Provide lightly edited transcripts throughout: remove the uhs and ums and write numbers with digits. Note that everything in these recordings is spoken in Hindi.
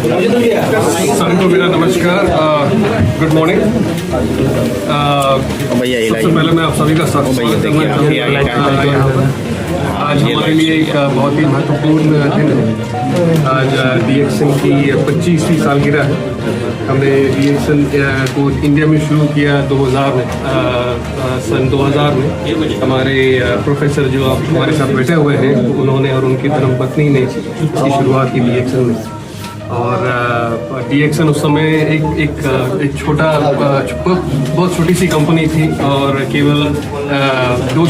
सभी को मेरा नमस्कार, गुड मॉर्निंग। सबसे पहले मैं आप सभी का स्वागत करना चाहूँगा। आज हमारे लिए एक बहुत ही महत्वपूर्ण दिन है। आज डीएक्सन की 25वीं सालगिरह है। हमने डीएक्सन को इंडिया में शुरू किया 2000 में, सन 2000 में। हमारे प्रोफेसर जो आप हमारे साथ बैठे हुए हैं, उन्होंने और उनकी धर्मपत्नी ने इसकी शुरुआत की डीएक्सन में। और डीएक्सन उस समय एक छोटा बहुत छोटी सी कंपनी थी और केवल दो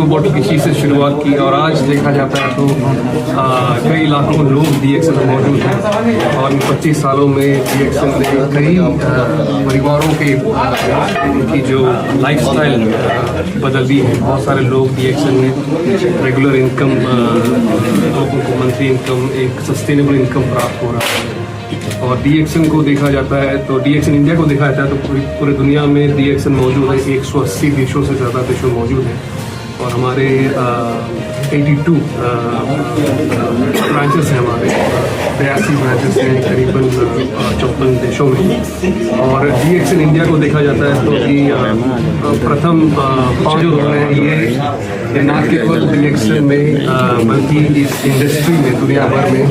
बॉटल की शीशी से शुरुआत की। और आज देखा जाता है तो कई लाखों लोग डीएक्सन में मौजूद हैं। और इन 25 सालों में डीएक्सन ने कई परिवारों के उनकी जो लाइफस्टाइल बदल दी है। बहुत सारे लोग डीएक्सन में रेगुलर इनकम, लोगों को मंथली इनकम, एक सस्टेनेबल इनकम प्राप्त हो रहा है। और डीएक्सन को देखा जाता है तो डीएक्सन इंडिया को देखा जाता है तो पूरी दुनिया में डीएक्सन मौजूद है। 180 देशों से ज़्यादा देशों में मौजूद है। और हमारे 82 ब्रांचेस हैं, हमारे 82 ब्रांचेस हैं करीबन 54 देशों में। और डीएक्सन इंडिया को देखा जाता है तो कि प्रथम 5 जो हैं ये न केवल डीएक्सन में बल्कि इस इंडस्ट्री में दुनिया भर में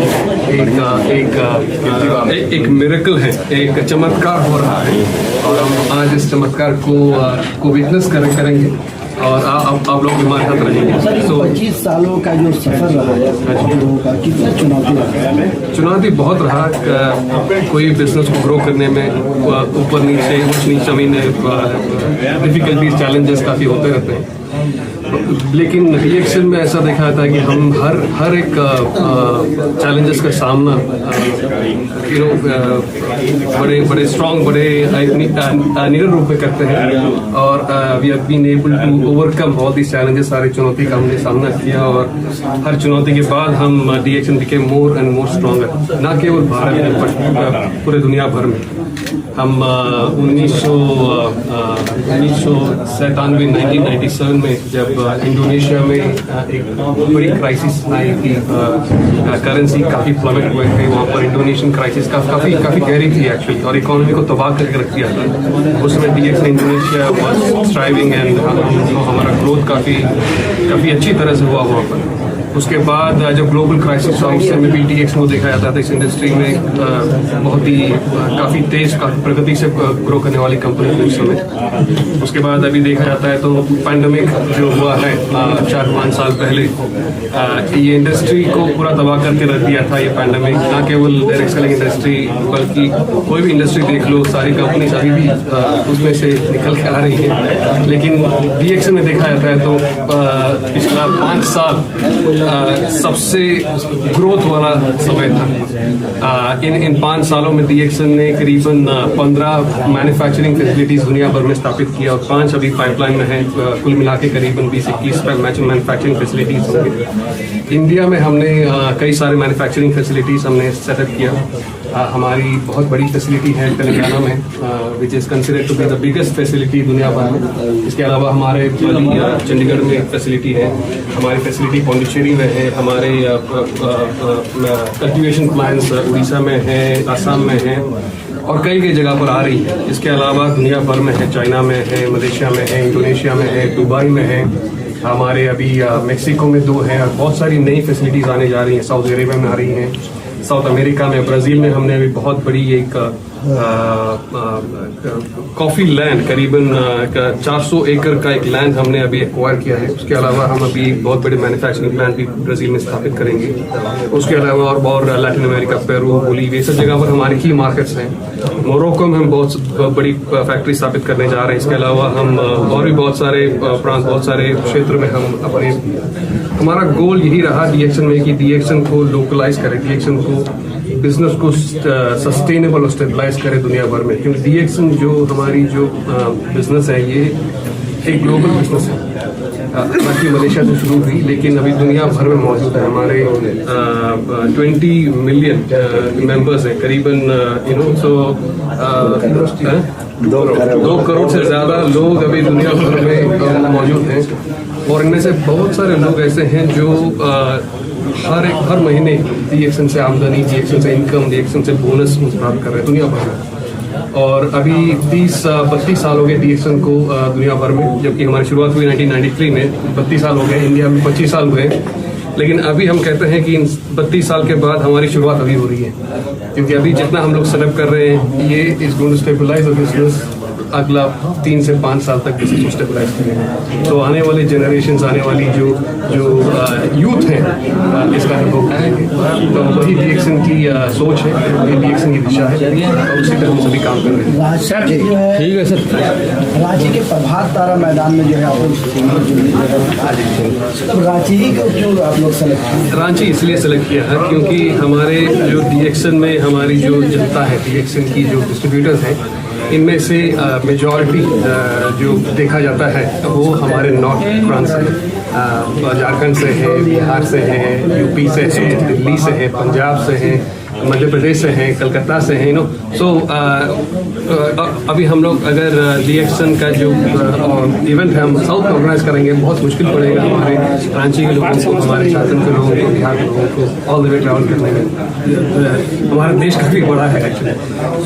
एक मिरेकल है, एक चमत्कार हो रहा है। और हम आज इस चमत्कार को विटनेस करेंगे और आप लोग हमारे साथ रहेंगे। तो 25 सालों का जो सफर रहा है आप लोगों का, कितना चुनौती रहा? चुनौती बहुत रहा। कोई बिजनेस को ग्रो करने में ऊपर नीचे ऊंच नीच जमीन, डिफिकल्टीज चैलेंजेस काफ़ी होते रहते हैं। लेकिन डीएक्सन में ऐसा देखा जाता है कि हम हर एक चैलेंजेस का सामना बड़े स्ट्रॉन्ग, बड़े निडर रूप में करते हैं। और we have been able to overcome all the challenges. सारी चुनौती का हमने सामना किया और हर चुनौती के बाद हम डीएक्सन became more and more stronger. न केवल भारत में बट पूरे दुनिया भर में। हम 1997 में जब इंडोनेशिया में एक बड़ी क्राइसिस आई थी, करेंसी काफ़ी प्लमेट हुए थे वहाँ पर। इंडोनेशियन क्राइसिस काफ़ी गहरी थी एक्चुअली और इकोनॉमी को तबाह करके रख दिया था। उसमें डीएक्सन इंडोनेशिया वाज स्ट्राइविंग एंड हमारा ग्रोथ काफ़ी अच्छी तरह से हुआ वहाँ पर। उसके बाद जब ग्लोबल क्राइसिस हुआ उस समय भी डीएक्सन को देखा जाता था इस इंडस्ट्री में बहुत ही काफ़ी तेज प्रगति से ग्रो करने वाली कंपनी थी उस समय। उसके बाद अभी देखा जाता है तो पैंडेमिक जो हुआ है 4-5 साल पहले, ये इंडस्ट्री को पूरा तबाह करके रख दिया था। ये पैंडेमिक न केवल डायरेक्ट सेलिंग इंडस्ट्री बल्कि कोई भी इंडस्ट्री देख लो, सारी कंपनीज अभी भी उसमें से निकल के आ रही है। लेकिन डीएक्सन में देखा जाता है तो पिछला 5 साल सबसे ग्रोथ वाला समय था। इन 5 सालों में डीएक्सन ने करीबन 15 मैन्युफैक्चरिंग फैसिलिटीज दुनिया भर में स्थापित किया और 5 अभी पाइपलाइन में हैं। कुल मिला के करीबन 20-21 मैन्युफैक्चरिंग फैसिलिटीज होंगी। इंडिया में हमने कई सारे मैन्युफैक्चरिंग फैसिलिटीज हमने सेटअप किया। हमारी बहुत बड़ी फैसिलिटी है तेलंगाना में, which is considered to be the biggest facility दुनिया भर में। इसके अलावा हमारे चंडीगढ़ में एक फैसिलिटी है, हमारी फैसिलिटी पौंडीचेरी में है, हमारे कल्टीवेशन प्लांट्स उड़ीसा में है, आसाम में है और कई जगह पर आ रही है। इसके अलावा दुनिया भर में है, चाइना में है, मलेशिया में है, इंडोनेशिया में है, दुबई में है, हमारे अभी मेक्सिको में 2 हैं और बहुत सारी नई फैसिलिटीज़ आने जा रही हैं। सऊदी अरेबिया में आ रही हैं, साउथ अमेरिका में, ब्राज़ील में हमने अभी बहुत बड़ी एक कॉफ़ी लैंड करीबन 400 एकड़ का एक लैंड हमने अभी एक्वायर किया है। उसके अलावा हम अभी बहुत बड़े मैन्युफैक्चरिंग प्लांट भी ब्राज़ील में स्थापित करेंगे। उसके अलावा और लैटिन अमेरिका, पेरू, बोलीविया, सब जगह पर हमारी की मार्केट्स हैं। मोरक्को में हम बहुत बड़ी फैक्ट्री स्थापित करने जा रहे हैं। इसके अलावा हम और भी बहुत सारे प्रांत, बहुत सारे क्षेत्र में हम अपने, हमारा गोल यही रहा डीएक्सन में कि डीएक्सन को लोकलाइज करें, डीएक्सन को बिजनेस को सस्टेनेबल और स्टेबलाइज करे दुनिया भर में। क्योंकि डीएक्सन जो हमारी जो बिजनेस है ये एक ग्लोबल बिजनेस है। बाकी मलेशिया से शुरू हुई लेकिन अभी दुनिया भर में मौजूद है। हमारे 20 मिलियन मेंबर्स हैं करीबन, 2 करोड़ से ज़्यादा लोग अभी दुनिया भर में मौजूद हैं। और इनमें से बहुत सारे लोग ऐसे हैं जो हर महीने DXN से आमदनी, DXN से इनकम, DXN से बोनस प्राप्त कर रहे हैं दुनिया भर में। और अभी 32 साल हो गए DXN को दुनिया भर में, जबकि हमारी शुरुआत हुई 1993 में। 32 साल हो गए, इंडिया में 25 साल हुए। लेकिन अभी हम कहते हैं कि इन 32 साल के बाद हमारी शुरुआत अभी हो रही है, क्योंकि अभी जितना हम लोग सेटअप कर रहे हैं ये is going to stabilise the business. अगला 3 से 5 साल तक बिजनेस को स्टेबलाइज करेंगे। तो आने वाले जनरेशन, आने वाली जो यूथ है इसका अनुभव करेंगे। तो वही DXN की सोच है, वही DXN की दिशा है, और उसी पर हम सभी काम कर रहे हैं। सर ठीक है सर। रांची के प्रभात तारा मैदान में जो है आप लोग रांची ही को क्यों आप लोग सेलेक्ट किए? रांची इसलिए सेलेक्ट किया है क्योंकि हमारे जो DXN में हमारी जो जनता है, DXN की जो डिस्ट्रीब्यूटर्स हैं, इनमें से मेजॉरिटी जो देखा जाता है वो हमारे नॉर्थ फ्रांस से, झारखंड से है, बिहार से है, यूपी से है, दिल्ली से है, पंजाब से है, मध्य प्रदेश से हैं, कलकत्ता से हैं, सो अभी हम लोग अगर DXN का जो इवेंट है हम साउथ में ऑर्गेनाइज करेंगे, बहुत मुश्किल पड़ेगा हमारे रांची के लोगों को, हमारे झारखंड के लोगों को, बिहार के लोगों को ऑल द वे ट्रैवल करने में। हमारा देश काफ़ी बड़ा है एक्चुअली,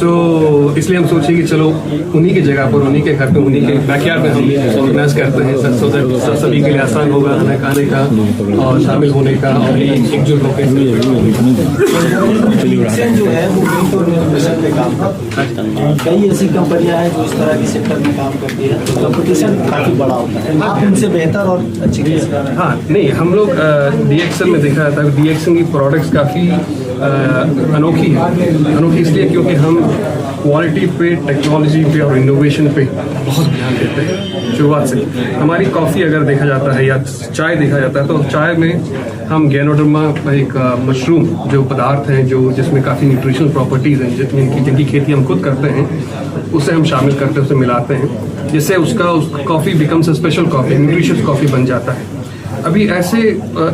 तो इसलिए हम सोचे कि चलो उन्हीं की जगह पर, उन्हीं के घर पे, उन्हीं के बैकयार्ड में हम ऑर्गेनाइज करते हैं, सो दैट सभी के लिए आसान होगा आने खाने का और शामिल होने का और एकजुट होकर। DXN जो है वो कई तो इनोवेशन पे काम करती है, कई ऐसी कंपनियां हैं जो इस तरह के सेक्टर में काम करती है, तो कंपटीशन काफ़ी बड़ा होता है। आप उनसे बेहतर और अच्छी कैसे कर रहे हैं? हाँ, नहीं, हम लोग DXN में देखा जाता है DXN की प्रोडक्ट्स काफ़ी अनोखी है। अनोखी इसलिए क्योंकि हम क्वालिटी पे, टेक्नोलॉजी पे और इनोवेशन पे बहुत ध्यान देते हैं शुरुआत से। हमारी कॉफ़ी अगर देखा जाता है या चाय देखा जाता है, तो चाय में हम गैनोडर्मा एक मशरूम जो पदार्थ हैं, जो जिसमें काफ़ी न्यूट्रिशनल प्रॉपर्टीज़ हैं, जिनकी खेती हम खुद करते हैं, उसे हम शामिल करते हैं, उसे मिलाते हैं, जिससे उसका coffee becomes a special coffee, nutritious coffee बन जाता है। अभी ऐसे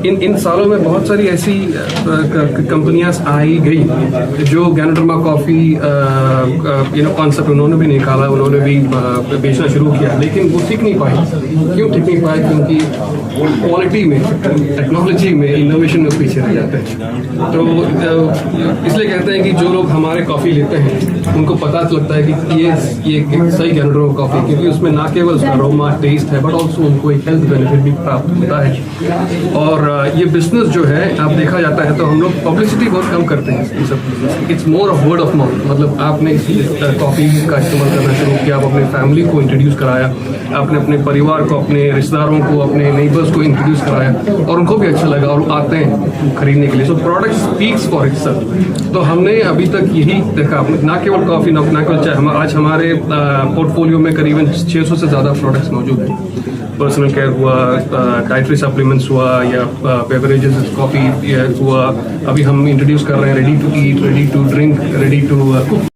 इन सालों में बहुत सारी ऐसी कंपनियां आई गई जो गैनोडर्मा कॉफ़ी कॉन्सेप्ट उन्होंने भी निकाला, उन्होंने भी बेचना शुरू किया, लेकिन वो टिक नहीं पाई। क्यों टिक नहीं पाए? क्योंकि क्वालिटी में, टेक्नोलॉजी में, इनोवेशन में पीछे रह जाते हैं। तो इसलिए कहते हैं कि जो लोग हमारे कॉफ़ी लेते हैं उनको पता लगता है कि ये सही गैनोडर्मा कॉफ़ी, क्योंकि उसमें ना केवल उसका अरोमा, टेस्ट है, बट ऑल्सो उनको एक हेल्थ बेनिफिट भी प्राप्त होता है। और ये बिजनेस जो है, आप देखा जाता है तो हम लोग पब्लिसिटी बहुत कम करते हैं इस सब। It's more of word of mouth. मतलब आपने इसी कॉफ़ी का इस्तेमाल करना शुरू किया, आप अपने फैमिली को इंट्रोड्यूस कराया, आपने अपने परिवार को, अपने रिश्तेदारों को, अपने नेबर्स को इंट्रोड्यूस कराया और उनको भी अच्छा लगा और आते हैं खरीदने के लिए। So product speaks for itself. तो हमने अभी तक यही देखा, ना केवल कॉफ़ी, ना केवल चाय, आज हमारे पोर्टफोलियो में करीबन 600 से ज़्यादा प्रोडक्ट्स मौजूद हैं। पर्सनल केयर हुआ, डाइटरी सप्लीमेंट्स हुआ, या बेवरेजेस, कॉफ़ी हुआ। अभी हम इंट्रोड्यूस कर रहे हैं ready to eat, ready to drink, ready to cook